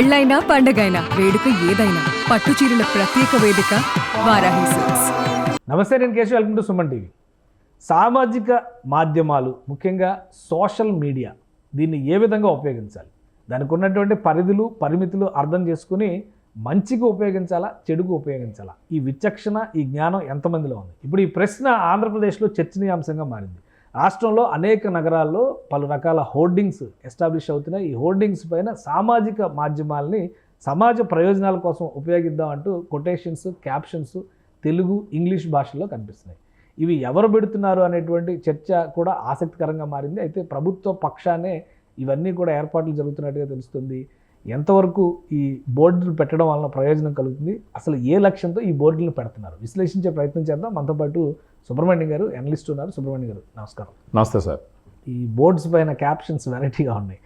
పెళ్ళైనా పండగైనా వేడుక ఏదైనా పట్టు చీరల ప్రత్యేక వేదిక వారాహి సిల్క్స్. నమస్తే, నేను Keshav. Welcome to Suman TV. సామాజిక మాధ్యమాలు, ముఖ్యంగా సోషల్ మీడియా, దీన్ని ఏ విధంగా ఉపయోగించాలి, దానికి ఉన్నటువంటి పరిధులు పరిమితులు అర్థం చేసుకుని మంచిగా ఉపయోగించాలా, చెడుకు ఉపయోగించాలా, ఈ విచక్షణ, ఈ జ్ఞానం ఎంతమందిలో ఉంది? ఇప్పుడు ఈ ప్రశ్న ఆంధ్రప్రదేశ్లో చర్చనీయాంశంగా మారింది. రాష్ట్రంలో అనేక నగరాల్లో పలు రకాల హోర్డింగ్స్ ఎస్టాబ్లిష్ అవుతున్నాయి. ఈ హోర్డింగ్స్ పైన సామాజిక మాధ్యమాలని సమాజ ప్రయోజనాల కోసం ఉపయోగిద్దాం అంటూ కొటేషన్స్, క్యాప్షన్స్ తెలుగు, ఇంగ్లీష్ భాషల్లో కనిపిస్తున్నాయి. ఇవి ఎవరు పెడుతున్నారు అనేటువంటి చర్చ కూడా ఆసక్తికరంగా మారింది. అయితే ప్రభుత్వ పక్షానే ఇవన్నీ కూడా ఏర్పాట్లు జరుగుతున్నట్టుగా తెలుస్తుంది. ఎంతవరకు ఈ బోర్డులు పెట్టడం వలన ప్రయోజనం కలుగుతుంది, అసలు ఏ లక్ష్యంతో ఈ బోర్డులను పెడుతున్నారు, విశ్లేషించే ప్రయత్నం చేద్దాం. మనతో పాటు సుబ్రహ్మణ్యం గారు, అనలిస్ట్ ఉన్నారు. సుబ్రహ్మణ్యం గారు, నమస్కారం. నమస్తే సార్. ఈ బోర్డ్స్ పైన క్యాప్షన్స్ వెరైటీగా ఉన్నాయి.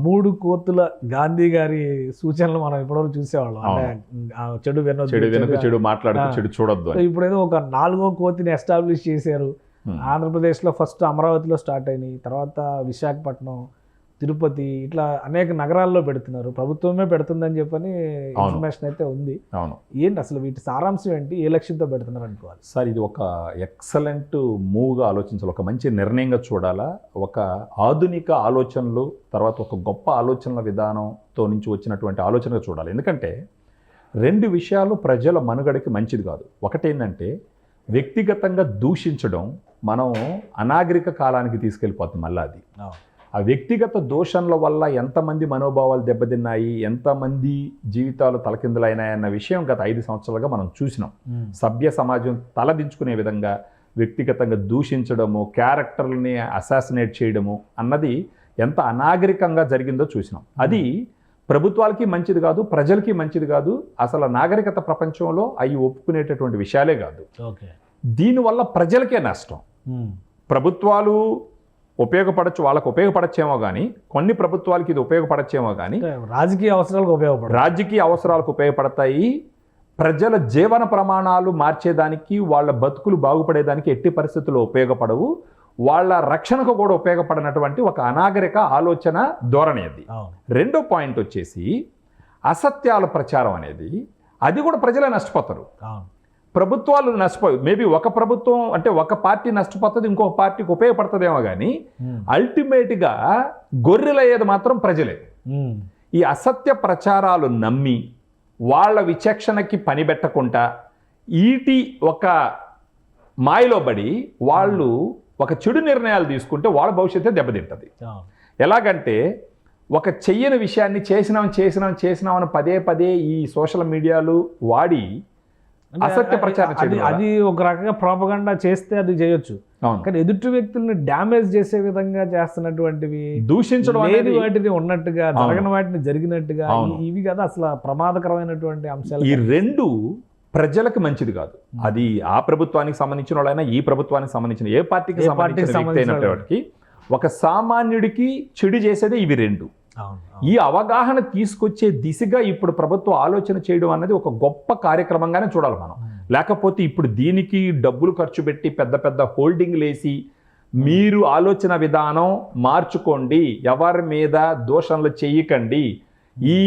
3 కోతుల గాంధీ గారి సూచనలు మనం ఇప్పటివరకు చూసేవాళ్ళం. అంటే చెడు వినొద్దు, చెడు మాట్లాడుతూ చెడు చూడొద్దు. ఇప్పుడు ఏదో ఒక 4వ కోతిని ఎస్టాబ్లిష్ చేశారు. ఆంధ్రప్రదేశ్లో ఫస్ట్ అమరావతిలో స్టార్ట్ అయినాయి, తర్వాత విశాఖపట్నం, తిరుపతి, ఇట్లా అనేక నగరాల్లో పెడుతున్నారు. ప్రభుత్వమే పెడుతుందని చెప్పని ఇన్ఫర్మేషన్ అయితే ఉంది. ఏంటి అసలు వీటి సారాంశం ఏంటి, ఏ లక్ష్యంతో పెడుతున్నారు అనుకోవాలి? సార్, ఇది ఒక ఎక్సలెంట్ మూవ్గా ఆలోచించాలి, ఒక మంచి నిర్ణయంగా చూడాలా. ఒక ఆధునిక ఆలోచనలు, తర్వాత ఒక గొప్ప ఆలోచనల విధానంతో నుంచి వచ్చినటువంటి ఆలోచనగా చూడాలి. ఎందుకంటే 2 విషయాలు ప్రజల మనుగడకి మంచిది కాదు. ఒకటేంటంటే వ్యక్తిగతంగా దూషించడం మనం అనాగరిక కాలానికి తీసుకెళ్ళిపోతుంది. మళ్ళీ అది ఆ వ్యక్తిగత దోషణల వల్ల ఎంతమంది మనోభావాలు దెబ్బతిన్నాయి, ఎంతమంది జీవితాలు తలకిందులైనాయన్న విషయం గత 5 సంవత్సరాలుగా మనం చూసినాం. సభ్య సమాజం తలదించుకునే విధంగా వ్యక్తిగతంగా దూషించడము, క్యారెక్టర్ని అసాసినేట్ చేయడము అన్నది ఎంత అనాగరికంగా జరిగిందో చూసినాం. అది ప్రభుత్వాలకి మంచిది కాదు, ప్రజలకి మంచిది కాదు. అసలు నాగరికత ప్రపంచంలో అవి ఒప్పుకునేటటువంటి విషయాలే కాదు. దీనివల్ల ప్రజలకే నష్టం. ప్రభుత్వాలు ఉపయోగపడచ్చు, వాళ్ళకు ఉపయోగపడచ్చేమో కానీ, కొన్ని ప్రభుత్వాలకి ఇది ఉపయోగపడచ్చేమో కానీ రాజకీయ అవసరాలకు ఉపయోగపడతాయి. ప్రజల జీవన ప్రమాణాలు మార్చేదానికి, వాళ్ళ బతుకులు బాగుపడేదానికి ఎట్టి పరిస్థితుల్లో ఉపయోగపడవు. వాళ్ళ రక్షణకు కూడా ఉపయోగపడినటువంటి ఒక అనాగరిక ఆలోచన ధోరణి అది. 2వ పాయింట్ వచ్చేసి అసత్యాల ప్రచారం అనేది, అది కూడా ప్రజలే నష్టపోతారు. ప్రభుత్వాలు నష్టపోయి, మేబీ ఒక ప్రభుత్వం అంటే ఒక పార్టీ నష్టపోతుంది, ఇంకొక పార్టీకి ఉపయోగపడుతుందేమో కానీ అల్టిమేట్గా గొర్రెలయ్యేది మాత్రం ప్రజలే. ఈ అసత్య ప్రచారాలు నమ్మి వాళ్ళ విచక్షణకి పని పెట్టకుండా ఈటి ఒక మాయలో పడి వాళ్ళు ఒక చెడు నిర్ణయాలు తీసుకుంటే వాళ్ళ భవిష్యత్తే దెబ్బతింటుంది. ఎలాగంటే ఒక చెయ్యని విషయాన్ని చేసినామని పదే ఈ సోషల్ మీడియాలు వాడి అసత్య ప్రచారం, అది ఒక రకంగా ప్రాపగండా చేస్తే అది చేయొచ్చు. కానీ ఎదుటి వ్యక్తుల్ని డ్యామేజ్ చేసే విధంగా చేస్తున్నటువంటివి, దూషించడం అనేది, వాటిని ఉన్నట్టుగా జరగని వాటిని జరిగినట్టుగా, ఇవి కదా అసలు ప్రమాదకరమైనటువంటి అంశాలు. ఈ 2 ప్రజలకు మంచిది కాదు. అది ఆ ప్రభుత్వానికి సంబంధించిన వాళ్ళైనా, ఈ ప్రభుత్వానికి సంబంధించిన ఏ పార్టీకి సంబంధించినటువంటి ఒక సామాన్యుడికి చెడు చేసేదే ఇవి 2. ఈ అవగాహన తీసుకొచ్చే దిశగా ఇప్పుడు ప్రభుత్వం ఆలోచన చేయడం అన్నది ఒక గొప్ప కార్యక్రమంగానే చూడాలి మనం. లేకపోతే ఇప్పుడు దీనికి డబ్బులు ఖర్చు పెట్టి పెద్ద హోల్డింగ్లు వేసి మీరు ఆలోచన విధానం మార్చుకోండి, ఎవరి మీద దోషణలు చేయకండి, ఈ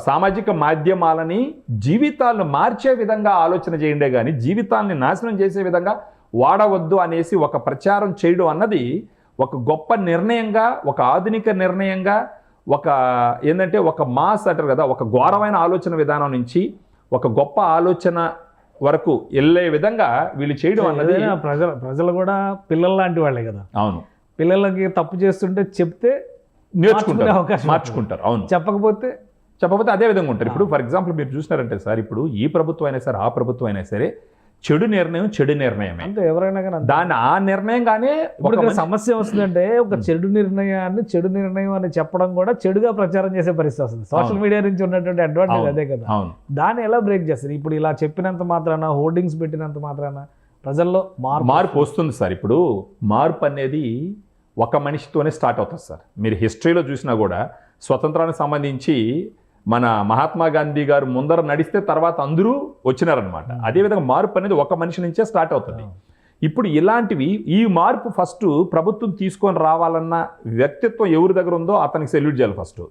సామాజిక మాధ్యమాలని జీవితాలను మార్చే విధంగా ఆలోచన చేయండి కానీ జీవితాన్ని నాశనం చేసే విధంగా వాడవద్దు అనేసి ఒక ప్రచారం చేయడం అన్నది ఒక గొప్ప నిర్ణయంగా, ఒక ఆధునిక నిర్ణయంగా, ఒక ఏంటంటే ఒక మాస్ అంటారు కదా, ఒక ఘోరమైన ఆలోచన విధానం నుంచి ఒక గొప్ప ఆలోచన వరకు వెళ్ళే విధంగా వీళ్ళు చేయడం అన్నది. ప్రజలు కూడా పిల్లల లాంటి వాళ్ళే కదా. అవును, పిల్లలకి తప్పు చేస్తుంటే చెప్తే మార్చుకుంటారు. అవును, చెప్పకపోతే అదే విధంగా ఉంటారు. ఇప్పుడు ఫర్ ఎగ్జాంపుల్ మీరు చూసినారంటే సార్, ఇప్పుడు ఈ ప్రభుత్వం అయినా సరే, ఆ ప్రభుత్వం అయినా సరే, చెడు నిర్ణయమే అంటే ఎవరైనా కానీ దాన్ని ఆ నిర్ణయంగానే. ఇప్పుడు సమస్య వస్తుందంటే ఒక చెడు నిర్ణయం అని చెప్పడం కూడా చెడుగా ప్రచారం చేసే పరిస్థితి వస్తుంది. సోషల్ మీడియా నుంచి ఉన్నటువంటి అడ్వాంటేజ్ అదే కదా. దాన్ని ఎలా బ్రేక్ చేస్తారు? ఇప్పుడు ఇలా చెప్పినంత మాత్రాన, హోర్డింగ్స్ పెట్టినంత మాత్రాన ప్రజల్లో మార్పు వస్తుంది సార్. ఇప్పుడు మార్పు అనేది ఒక మనిషితోనే స్టార్ట్ అవుతుంది సార్. మీరు హిస్టరీలో చూసినా కూడా స్వతంత్రానికి సంబంధించి మన మహాత్మా గాంధీ గారు ముందర నడిస్తే తర్వాత అందరూ వచ్చినారనమాట. అదేవిధంగా మార్పు అనేది ఒక మనిషి నుంచే స్టార్ట్ అవుతుంది. ఇప్పుడు ఇలాంటివి ఈ మార్పు ఫస్ట్ ప్రభుత్వం తీసుకొని రావాలన్న వ్యక్తిత్వం ఎవరి దగ్గర ఉందో అతనికి సెల్యూట్ చేయాలి ఫస్ట్.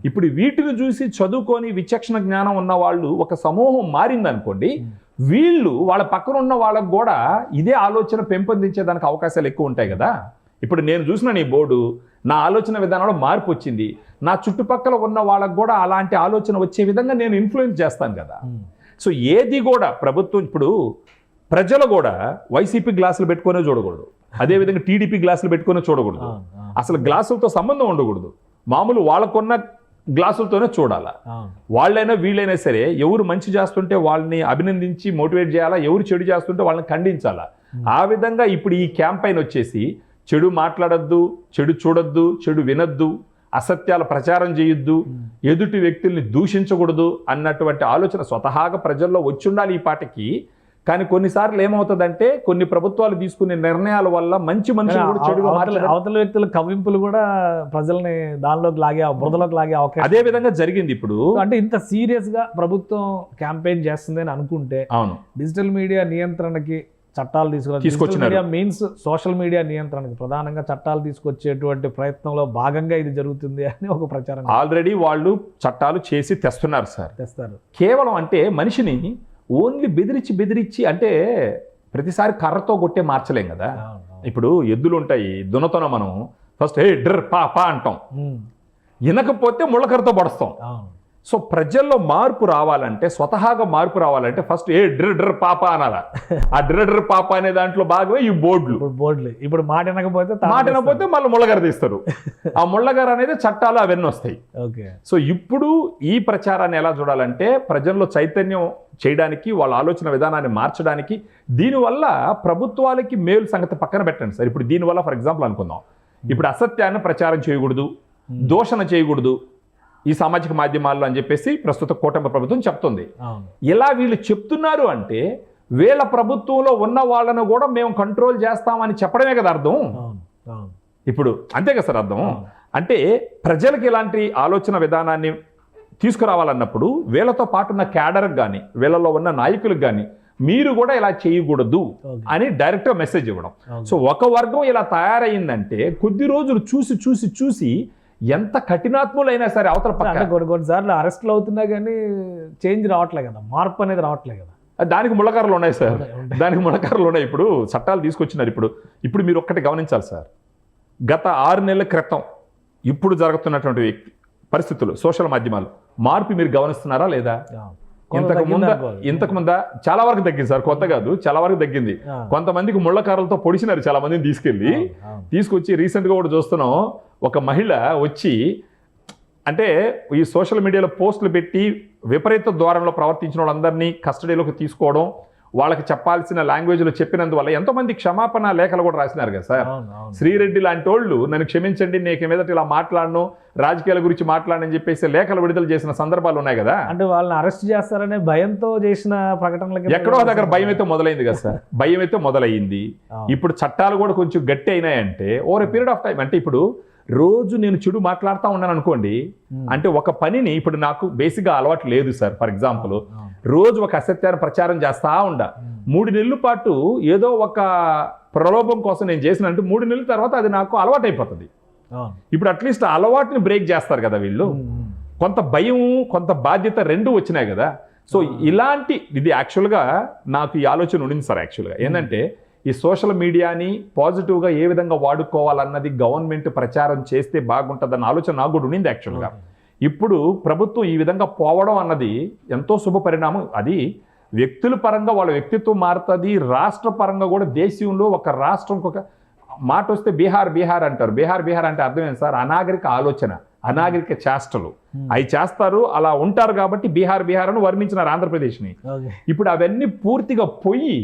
ఇప్పుడు వీటిని చూసి చదువుకొని విచక్షణ జ్ఞానం ఉన్న వాళ్ళు ఒక సమూహం మారిందనుకోండి, వీళ్ళు వాళ్ళ పక్కన ఉన్న వాళ్ళకు కూడా ఇదే ఆలోచన పెంపొందించేదానికి అవకాశాలు ఎక్కువ ఉంటాయి కదా. ఇప్పుడు నేను చూసిన నీ బోర్డు, నా ఆలోచన విధానంలో మార్పు వచ్చింది, నా చుట్టుపక్కల ఉన్న వాళ్ళకు కూడా అలాంటి ఆలోచన వచ్చే విధంగా నేను ఇన్ఫ్లుయెన్స్ చేస్తాను కదా. సో ఏది కూడా ప్రభుత్వం, ఇప్పుడు ప్రజలు కూడా వైసీపీ గ్లాసులు పెట్టుకునే చూడకూడదు, అదేవిధంగా టీడీపీ గ్లాసులు పెట్టుకునే చూడకూడదు, అసలు గ్లాసులతో సంబంధం ఉండకూడదు, మామూలు వాళ్ళకున్న గ్లాసులతోనే చూడాలా. వాళ్ళైనా వీళ్ళైనా సరే ఎవరు మంచి చేస్తుంటే వాళ్ళని అభినందించి మోటివేట్ చేయాలా, ఎవరు చెడు చేస్తుంటే వాళ్ళని ఖండించాలా. ఆ విధంగా ఇప్పుడు ఈ క్యాంపెయిన్ వచ్చేసి చెడు మాట్లాడద్దు, చెడు చూడొద్దు, చెడు వినొద్దు, అసత్యాల ప్రచారం చేయొద్దు, ఎదుటి వ్యక్తుల్ని దూషించకూడదు అన్నటువంటి ఆలోచన స్వతహాగా ప్రజల్లో వచ్చుండాలి ఈ పాటికి. కానీ కొన్నిసార్లు ఏమవుతుందంటే కొన్ని ప్రభుత్వాలు తీసుకునే నిర్ణయాల వల్ల మంచి మనుషులు కూడా చెడుగా అవతల వ్యక్తుల కవింపులు కూడా ప్రజల్ని దానిలోకి లాగే, బురదలోకి లాగే అవకాశం అదే విధంగా జరిగింది. ఇప్పుడు అంటే ఇంత సీరియస్ గా ప్రభుత్వం క్యాంపెయిన్ చేస్తుంది అని అనుకుంటే, అవును, డిజిటల్ మీడియా నియంత్రణకి చట్టాలు తీసుకొచ్చిన మీన్స్ సోషల్ మీడియా నియంత్రణకి ప్రధానంగా చట్టాలు తీసుకొచ్చేటువంటి ప్రయత్నంలో భాగంగా ఇది జరుగుతుంది అని ఒక ప్రచారం. ఆల్రెడీ వాళ్ళు చట్టాలు చేసి తెస్తున్నారు సార్. తెస్తారు. కేవలం అంటే మనిషిని ఓన్లీ బెదిరించి అంటే ప్రతిసారి కర్రతో కొట్టే మార్చలేం కదా. ఇప్పుడు ఎద్దులు ఉంటాయి, దున్నతోన మనం ఫస్ట్ డ్ర పా అంటాం, వినకపోతే ముళ్ళకర్రతో పడుస్తాం. సో ప్రజల్లో మార్పు రావాలంటే, స్వతహాగా మార్పు రావాలంటే ఫస్ట్ డ్ర పాప అనాలా. ఆ డ్ర పాప అనే దాంట్లో భాగమే ఈ బోర్డులు. ఇప్పుడు మాట వినకపోతే మళ్ళీ ముళ్ళగర తీస్తారు. ఆ ముళ్ళగర అనేది చట్టాలు అవన్నీ వస్తాయి. సో ఇప్పుడు ఈ ప్రచారాన్ని ఎలా చూడాలంటే, ప్రజల్లో చైతన్యం చేయడానికి, వాళ్ళ ఆలోచన విధానాన్ని మార్చడానికి, దీనివల్ల ప్రభుత్వాలకి మేలు సంగతి పక్కన పెట్టండి సార్. ఇప్పుడు దీనివల్ల ఫర్ ఎగ్జాంపుల్ అనుకుందాం, ఇప్పుడు అసత్యాన్ని ప్రచారం చేయకూడదు, దూషణ చేయకూడదు ఈ సామాజిక మాధ్యమాల్లో అని చెప్పేసి ప్రస్తుత కూటమి ప్రభుత్వం చెప్తుంది. ఇలా వీళ్ళు చెప్తున్నారు అంటే వీళ్ళ ప్రభుత్వంలో ఉన్న వాళ్ళను కూడా మేము కంట్రోల్ చేస్తామని చెప్పడమే కదా అర్థం. ఇప్పుడు అంతే కదా సార్ అర్థం. అంటే ప్రజలకు ఇలాంటి ఆలోచన విధానాన్ని తీసుకురావాలన్నప్పుడు వీళ్ళతో పాటు ఉన్న క్యాడర్కి కానీ, వీళ్ళలో ఉన్న నాయకులకు కానీ మీరు కూడా ఇలా చేయకూడదు అని డైరెక్ట్గా మెసేజ్ ఇవ్వడం. సో ఒక వర్గం ఇలా తయారైందంటే కొద్ది రోజులు చూసి ఎంత కఠినాత్ములైనా సరే అవతల పక్కన కొన్నిసార్లు అరెస్టులు అవుతున్నా కానీ చేంజ్ రావట్లే కదా, మార్పు అనేది రావట్లే కదా. దానికి ముళ్ళకర్రలు ఉన్నాయి సార్, దానికి ముళ్ళకర్రలు ఉన్నాయి. ఇప్పుడు చట్టాలు తీసుకొచ్చినారు. ఇప్పుడు మీరు ఒక్కటి గమనించాలి సార్, గత 6 నెలల క్రితం ఇప్పుడు జరుగుతున్నటువంటి పరిస్థితులు సోషల్ మాధ్యమాలు మార్పు మీరు గమనిస్తున్నారా లేదా? ఇంతకు ముందా చాలా వరకు తగ్గింది సార్, కొత్త కాదు, చాలా వరకు తగ్గింది. కొంతమందికి ముళ్ళకారలతో పొడిచినారు చాలా మందిని తీసుకొచ్చి రీసెంట్గా కూడా చూస్తున్నాం. ఒక మహిళ వచ్చి అంటే ఈ సోషల్ మీడియాలో పోస్టులు పెట్టి విపరీత ద్వారంలో ప్రవర్తించిన వాళ్ళందరినీ కస్టడీలోకి తీసుకోవడం, వాళ్ళకి చెప్పాల్సిన లాంగ్వేజ్లో చెప్పినందువల్ల ఎంతోమంది క్షమాపణ లేఖలు కూడా రాసినారు కదా సార్. శ్రీరెడ్డి లాంటి వాళ్ళు నన్ను క్షమించండి, నేను మీదట ఇలా మాట్లాడను, రాజకీయాల గురించి మాట్లాడని చెప్పేసి లేఖలు విడుదల చేసిన సందర్భాలు ఉన్నాయి కదా. అంటే వాళ్ళని అరెస్ట్ చేస్తారనే భయంతో చేసిన ప్రకటనలకి ఎక్కడో దగ్గర భయం అయితే మొదలైంది కదా సార్. భయం అయితే మొదలైంది. ఇప్పుడు చట్టాలు కూడా కొంచెం గట్టి అయినాయంటే over a period of time. అంటే ఇప్పుడు రోజు నేను చెడు మాట్లాడుతూ ఉన్నాను అనుకోండి, అంటే ఒక పనిని ఇప్పుడు నాకు బేసిక్గా అలవాటు లేదు సార్. ఫర్ ఎగ్జాంపుల్ రోజు ఒక అసత్యాన్ని ప్రచారం చేస్తా ఉండ 3 నెలల పాటు ఏదో ఒక ప్రలోభం కోసం నేను చేసినట్టు 3 నెలల తర్వాత అది నాకు అలవాటు అయిపోతుంది. ఇప్పుడు అట్లీస్ట్ అలవాటుని బ్రేక్ చేస్తారు కదా వీళ్ళు. కొంత భయం, కొంత బాధ్యత రెండు వచ్చినాయి కదా. సో ఇలాంటి ఇది యాక్చువల్గా నాకు ఈ ఆలోచన ఉండింది సార్. యాక్చువల్గా ఏంటంటే ఈ సోషల్ మీడియాని పాజిటివ్గా ఏ విధంగా వాడుకోవాలన్నది గవర్నమెంట్ ప్రచారం చేస్తే బాగుంటుందన్న ఆలోచన నాకు కూడా ఉండింది యాక్చువల్గా. ఇప్పుడు ప్రభుత్వం ఈ విధంగా పోవడం అన్నది ఎంతో శుభ పరిణామం. అది వ్యక్తుల పరంగా వాళ్ళ వ్యక్తిత్వం మారుతుంది, రాష్ట్ర పరంగా కూడా. దేశంలో ఒక రాష్ట్రం ఒక మాట వస్తే బీహార్ అంటారు. బీహార్ అంటే అర్థం ఏంటి సార్? అనాగరిక ఆలోచన, అనాగరిక చేష్టలు అవి చేస్తారు, అలా ఉంటారు కాబట్టి బీహార్ అని వర్ణించినారు ఆంధ్రప్రదేశ్ని. ఇప్పుడు అవన్నీ పూర్తిగా పోయి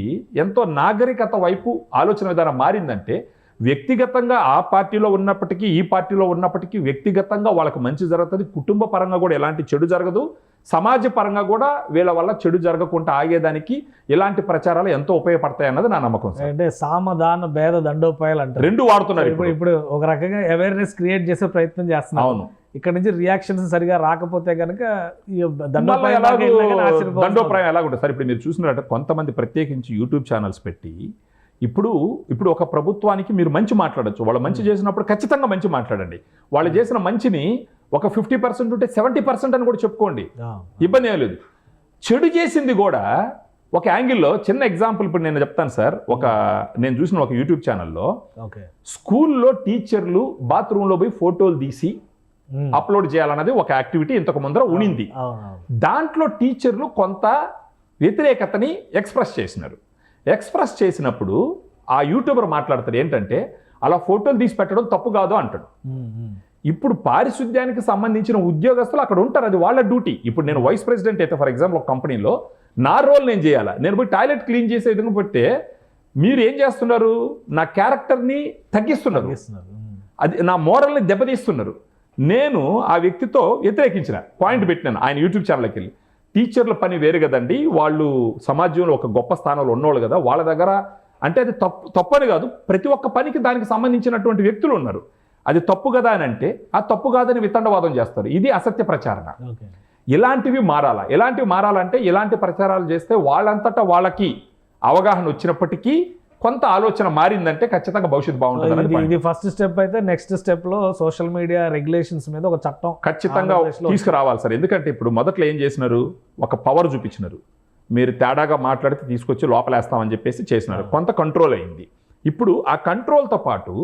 ఎంతో నాగరికత వైపు ఆలోచన విధానం మారిందంటే వ్యక్తిగతంగా ఆ పార్టీలో ఉన్నప్పటికీ ఈ పార్టీలో ఉన్నప్పటికీ వ్యక్తిగతంగా వాళ్ళకి మంచి జరుగుతుంది, కుటుంబ పరంగా కూడా ఎలాంటి చెడు జరగదు, సమాజ పరంగా కూడా వీళ్ళ వల్ల చెడు జరగకుండా ఆగేదానికి ఇలాంటి ప్రచారాలు ఎంతో ఉపయోగపడతాయి అన్నది నా నమ్మకం. అంటే సామధాన భేద దండోపాయాలు అంటే రెండు వాడుతున్నారు. ఇప్పుడు ఒక రకంగా అవేర్నెస్ క్రియేట్ చేసే ప్రయత్నం చేస్తున్నారు. అవును, ఇక్కడ నుంచి రియాక్షన్స్ సరిగా రాకపోతే కనుక దండోపాయం ఎలాగుంటుంది సార్? ఇప్పుడు మీరు చూసినట్టు కొంతమంది ప్రత్యేకించి యూట్యూబ్ ఛానల్స్ పెట్టి ఇప్పుడు ఒక ప్రభుత్వానికి మీరు మంచి మాట్లాడచ్చు, వాళ్ళు మంచి చేసినప్పుడు ఖచ్చితంగా మంచి మాట్లాడండి. వాళ్ళు చేసిన మంచిని ఒక 50% ఉంటే 70% అని కూడా చెప్పుకోండి, ఇబ్బంది ఏం లేదు. చెడు చేసింది కూడా ఒక యాంగిల్లో, చిన్న ఎగ్జాంపుల్ ఇప్పుడు నేను చెప్తాను సార్. నేను చూసిన ఒక యూట్యూబ్ ఛానల్లో స్కూల్లో టీచర్లు బాత్రూంలో పోయి ఫోటోలు తీసి అప్లోడ్ చేయాలన్నది ఒక యాక్టివిటీ ఇంతకు ముందర ఉనింది. దాంట్లో టీచర్లు కొంత వ్యతిరేకతని ఎక్స్ప్రెస్ చేసినప్పుడు ఆ యూట్యూబర్ మాట్లాడతాడు ఏంటంటే, అలా ఫోటోలు తీసి పెట్టడం తప్పు కాదు అంటాడు. ఇప్పుడు పారిశుద్ధ్యానికి సంబంధించిన ఉద్యోగస్తులు అక్కడ ఉంటారు, అది వాళ్ళ డ్యూటీ. ఇప్పుడు నేను వైస్ ప్రెసిడెంట్ అయితే ఫర్ ఎగ్జాంపుల్ ఒక కంపెనీలో నా రోల్ నేను చేయాలా, నేను పోయి టాయిలెట్ క్లీన్ చేసే విధంగా పెడితే మీరు ఏం చేస్తున్నారు, నా క్యారెక్టర్ని తగ్గిస్తున్నారు, అది నా మోరల్ని దెబ్బతీస్తున్నారు. నేను ఆ వ్యక్తితో వ్యతిరేకించిన పాయింట్ పెట్టినాను ఆయన యూట్యూబ్ ఛానల్కి వెళ్ళి, టీచర్ల పని వేరు కదండి, వాళ్ళు సమాజంలో ఒక గొప్ప స్థానంలో ఉన్నవాళ్ళు కదా, వాళ్ళ దగ్గర అంటే అది తప్పని కాదు, ప్రతి ఒక్క పనికి దానికి సంబంధించినటువంటి వ్యక్తులు ఉన్నారు, అది తప్పు కదా అని అంటే ఆ తప్పు కాదని వితండవాదం చేస్తారు. ఇది అసత్య ప్రచారణ. ఇలాంటివి మారాలంటే ఇలాంటి ప్రచారాలు చేస్తే వాళ్ళంతటా వాళ్ళకి అవగాహన వచ్చినప్పటికీ కొంత ఆలోచన మారిందంటే ఖచ్చితంగా భవిష్యత్తు బాగుంటుంది. ఇది ఫస్ట్ స్టెప్ అయితే నెక్స్ట్ స్టెప్ లో సోషల్ మీడియా రెగ్యులేషన్స్ మీద ఒక చట్టం ఖచ్చితంగా తీసుకురావాలి సార్. ఎందుకంటే ఇప్పుడు మొదట్లో ఏం చేసినారు, ఒక పవర్ చూపించినారు, మీరు తేడాగా మాట్లాడితే తీసుకొచ్చి లోపలేస్తామని చెప్పేసి చేసినారు, కొంత కంట్రోల్ అయింది. ఇప్పుడు ఆ కంట్రోల్తో పాటు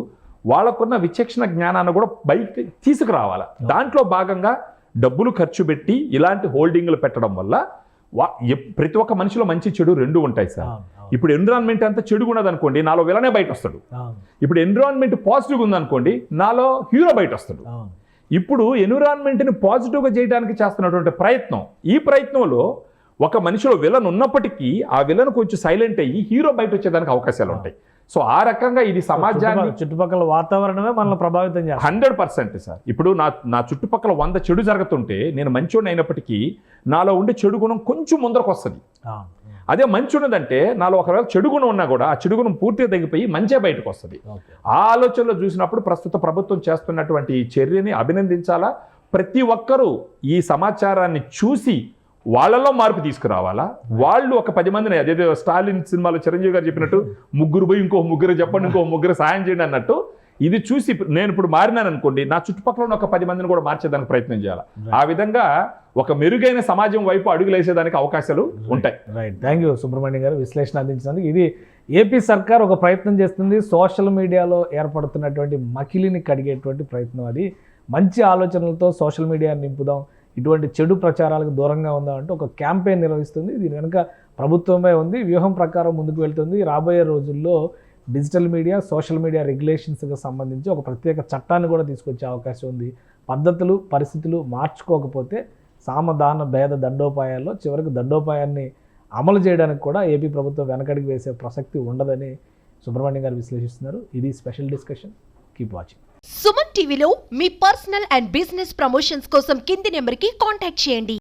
వాళ్ళకున్న విచక్షణ జ్ఞానాన్ని కూడా బయట తీసుకురావాలి. దాంట్లో భాగంగా డబ్బులు ఖర్చు పెట్టి ఇలాంటి హోల్డింగ్లు పెట్టడం వల్ల ప్రతి ఒక్క మనిషిలో మంచి చెడు రెండు ఉంటాయి సార్. ఇప్పుడు ఎన్విరాన్మెంట్ అంతా చెడుగా ఉన్నదనుకోండి, నాలో విలనే బయట వస్తాడు. ఇప్పుడు ఎన్విరాన్మెంట్ పాజిటివ్గా ఉందనుకోండి, నాలో హీరో బయట వస్తాడు. ఇప్పుడు ఎన్విరాన్మెంట్ని పాజిటివ్గా చేయడానికి చేస్తున్నటువంటి ప్రయత్నం, ఈ ప్రయత్నంలో ఒక మనిషిలో విలన్ ఉన్నప్పటికీ ఆ విలన్ కొంచెం సైలెంట్ అయ్యి హీరో బయట వచ్చేదానికి అవకాశాలు ఉంటాయి. సో ఆ రకంగా ఇది సమాజాన్ని, చుట్టుపక్కల వాతావరణమే మనల్ని ప్రభావితం చేస్తుంది 100% సార్. ఇప్పుడు నా చుట్టుపక్కల 100 చెడు జరుగుతుంటే నేను మంచోడిని అయినప్పటికీ నాలో ఉండే చెడు గుణం కొంచెం ముందరకు వస్తుంది. అదే మంచి ఉన్నదంటే నాలో ఒకవేళ చెడు గుణం ఉన్నా కూడా ఆ చెడు గుణం పూర్తిగా తగ్గిపోయి మంచే బయటకు వస్తుంది. ఆ ఆలోచనలో చూసినప్పుడు ప్రస్తుత ప్రభుత్వం చేస్తున్నటువంటి ఈ చర్యని అభినందించాలా. ప్రతి ఒక్కరూ ఈ సమాచారాన్ని చూసి వాళ్ళలో మార్పు తీసుకురావాలా. వాళ్ళు ఒక 10 మందిని, అదేదో స్టాలిన్ సినిమాలో చిరంజీవి గారు చెప్పినట్టు ముగ్గురు పోయి ఇంకో ముగ్గురు చెప్పండి, ఇంకో ముగ్గురు సాయం చేయండి అన్నట్టు, ఇది చూసి నేను ఇప్పుడు మారినాను అనుకోండి, నా చుట్టుపక్కల ఉన్న ఒక 10 మందిని కూడా మార్చేదానికి ప్రయత్నం చేయాలి. ఆ విధంగా ఒక మెరుగైన సమాజం వైపు అడుగులేసేదానికి అవకాశాలు ఉంటాయి. రైట్, థ్యాంక్ యూ సుబ్రహ్మణ్యం గారు విశ్లేషణ అందించినందుకు. ఇది ఏపీ సర్కార్ ఒక ప్రయత్నం చేస్తుంది, సోషల్ మీడియాలో ఏర్పడుతున్నటువంటి మకిలిని కడిగేటువంటి ప్రయత్నం. అది మంచి ఆలోచనలతో సోషల్ మీడియాని నింపుదాం, ఇటువంటి చెడు ప్రచారాలకు దూరంగా ఉందామంటే ఒక క్యాంపెయిన్ నిర్వహిస్తుంది. దీని వెనుక ప్రభుత్వమే ఉంది, వ్యూహం ప్రకారం ముందుకు వెళ్తుంది. రాబోయే రోజుల్లో డిజిటల్ మీడియా, సోషల్ మీడియా రెగ్యులేషన్స్కి సంబంధించి ఒక ప్రత్యేక చట్టాన్ని కూడా తీసుకొచ్చే అవకాశం ఉంది. పద్ధతులు, పరిస్థితులు మార్చుకోకపోతే సామధాన భేద దండోపాయాల్లో చివరికి దండోపాయాన్ని అమలు చేయడానికి కూడా ఏపీ ప్రభుత్వం వెనకడికి వేసే ప్రసక్తి ఉండదని సుబ్రహ్మణ్యం గారు విశ్లేషిస్తున్నారు. ఇది special discussion. Keep watching. Suman టీవీలో మీ పర్సనల్ అండ్ బిజినెస్ ప్రమోషన్స్ కోసం కింది నెంబర్కి కాంటాక్ట్ చేయండి.